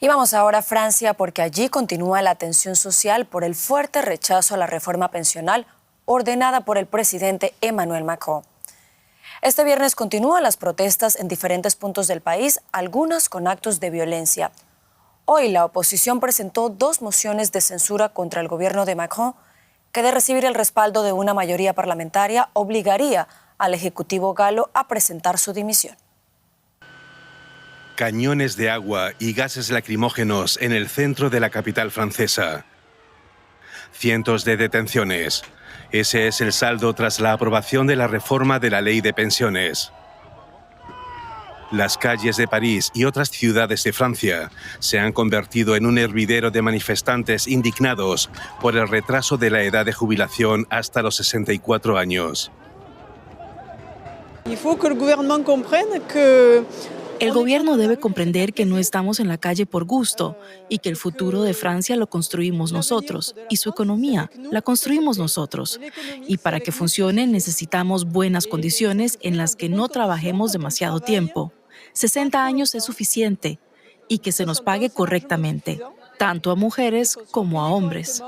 Y vamos ahora a Francia porque allí continúa la tensión social por el fuerte rechazo a la reforma pensional ordenada por el presidente Emmanuel Macron. Este viernes continúan las protestas en diferentes puntos del país, algunas con actos de violencia. Hoy la oposición presentó 2 mociones de censura contra el gobierno de Macron, que de recibir el respaldo de una mayoría parlamentaria obligaría al Ejecutivo galo a presentar su dimisión. Cañones de agua y gases lacrimógenos en el centro de la capital francesa. Cientos de detenciones. Ese es el saldo tras la aprobación de la reforma de la ley de pensiones. Las calles de París y otras ciudades de Francia se han convertido en un hervidero de manifestantes indignados por el retraso de la edad de jubilación hasta los 64 años. El gobierno debe comprender que no estamos en la calle por gusto y que el futuro de Francia lo construimos nosotros y su economía la construimos nosotros. Y para que funcione necesitamos buenas condiciones en las que no trabajemos demasiado tiempo. 60 años es suficiente y que se nos pague correctamente, tanto a mujeres como a hombres.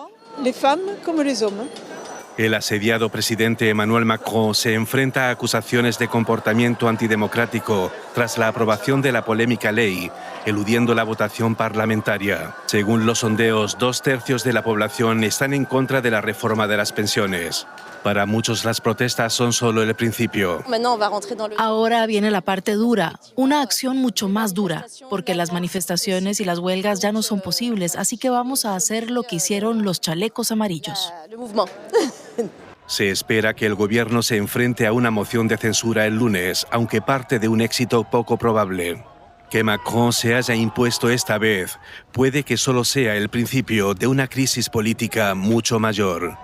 El asediado presidente Emmanuel Macron se enfrenta a acusaciones de comportamiento antidemocrático tras la aprobación de la polémica ley, eludiendo la votación parlamentaria. Según los sondeos, 2/3 de la población están en contra de la reforma de las pensiones. Para muchos las protestas son solo el principio. Ahora viene la parte dura, una acción mucho más dura, porque las manifestaciones y las huelgas ya no son posibles, así que vamos a hacer lo que hicieron los chalecos amarillos. Se espera que el gobierno se enfrente a una moción de censura el lunes, aunque parte de un éxito poco probable. Que Macron se haya impuesto esta vez puede que solo sea el principio de una crisis política mucho mayor.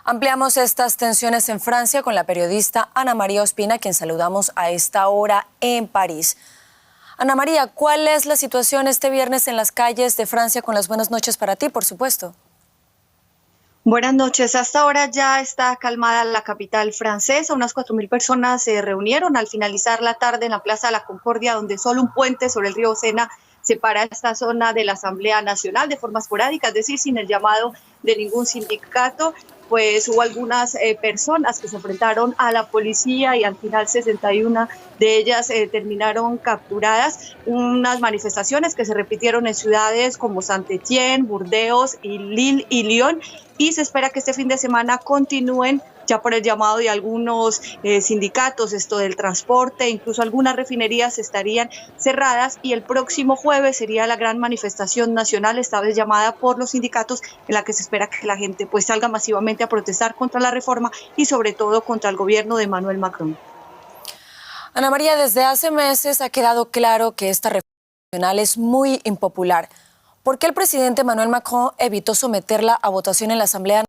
Ampliamos estas tensiones en Francia con la periodista Ana María Ospina, quien saludamos a esta hora en París. Ana María, ¿cuál es la situación este viernes en las calles de Francia? Con las buenas noches para ti, por supuesto. Buenas noches. Hasta ahora ya está calmada la capital francesa. Unas 4.000 personas se reunieron al finalizar la tarde en la Plaza de la Concordia, donde solo un puente sobre el río Sena separa esta zona de la Asamblea Nacional de forma esporádica, es decir, sin el llamado de ningún sindicato. Pues hubo algunas personas que se enfrentaron a la policía y al final 61 de ellas terminaron capturadas. Unas manifestaciones que se repitieron en ciudades como Saint-Étienne, Burdeos, y Lille y Lyon, y se espera que este fin de semana continúen ya por el llamado de algunos sindicatos, esto del transporte, incluso algunas refinerías estarían cerradas, y el próximo jueves sería la gran manifestación nacional, esta vez llamada por los sindicatos, en la que se espera que la gente pues salga masivamente a protestar contra la reforma y sobre todo contra el gobierno de Emmanuel Macron. Ana María, desde hace meses ha quedado claro que esta reforma nacional es muy impopular. ¿Por qué el presidente Emmanuel Macron evitó someterla a votación en la Asamblea?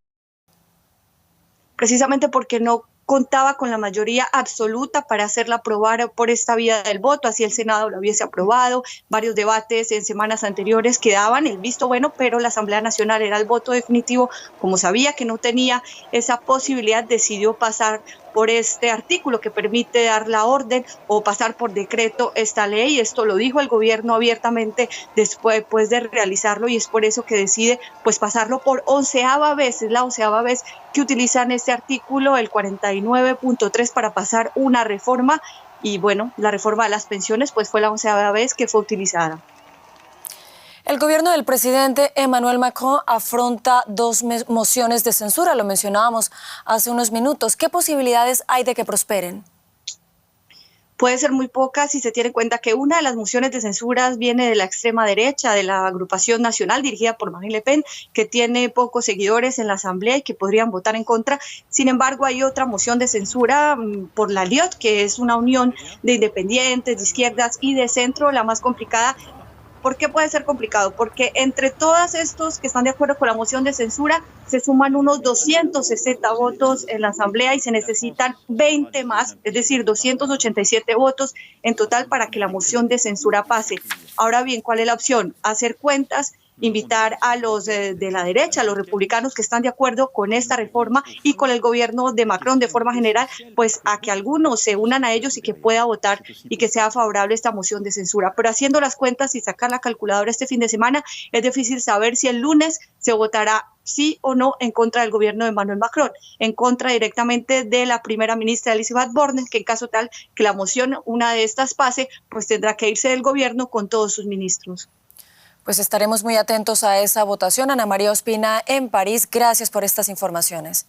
Precisamente porque no contaba con la mayoría absoluta para hacerla aprobar por esta vía del voto, así el Senado lo hubiese aprobado. Varios debates en semanas anteriores que daban el visto bueno, pero la Asamblea Nacional era el voto definitivo. Como sabía que no tenía esa posibilidad, decidió pasar por este artículo que permite dar la orden o pasar por decreto esta ley. Esto lo dijo el gobierno abiertamente después de realizarlo, y es por eso que decide pues pasarlo por 11ª vez, es la 11ª vez que utilizan este artículo, el 49.3, para pasar una reforma, y bueno, la reforma de las pensiones pues fue la 11ª vez que fue utilizada. El gobierno del presidente Emmanuel Macron afronta 2 mociones de censura, lo mencionábamos hace unos minutos. ¿Qué posibilidades hay de que prosperen? Puede ser muy poca si se tiene en cuenta que una de las mociones de censura viene de la extrema derecha, de la agrupación nacional dirigida por Marine Le Pen, que tiene pocos seguidores en la Asamblea y que podrían votar en contra. Sin embargo, hay otra moción de censura por la LIOT, que es una unión de independientes, de izquierdas y de centro, la más complicada. ¿Por qué puede ser complicado? Porque entre todos estos que están de acuerdo con la moción de censura se suman unos 260 votos en la Asamblea y se necesitan 20 más, es decir, 287 votos en total para que la moción de censura pase. Ahora bien, ¿cuál es la opción? Hacer cuentas invitar a los de la derecha, a los republicanos que están de acuerdo con esta reforma y con el gobierno de Macron de forma general, pues a que algunos se unan a ellos y que pueda votar y que sea favorable esta moción de censura. Pero haciendo las cuentas y sacar la calculadora este fin de semana, es difícil saber si el lunes se votará sí o no en contra del gobierno de Emmanuel Macron, en contra directamente de la primera ministra Elisabeth Borne, que en caso tal que la moción, una de estas pase, pues tendrá que irse del gobierno con todos sus ministros. Pues estaremos muy atentos a esa votación. Ana María Ospina en París, gracias por estas informaciones.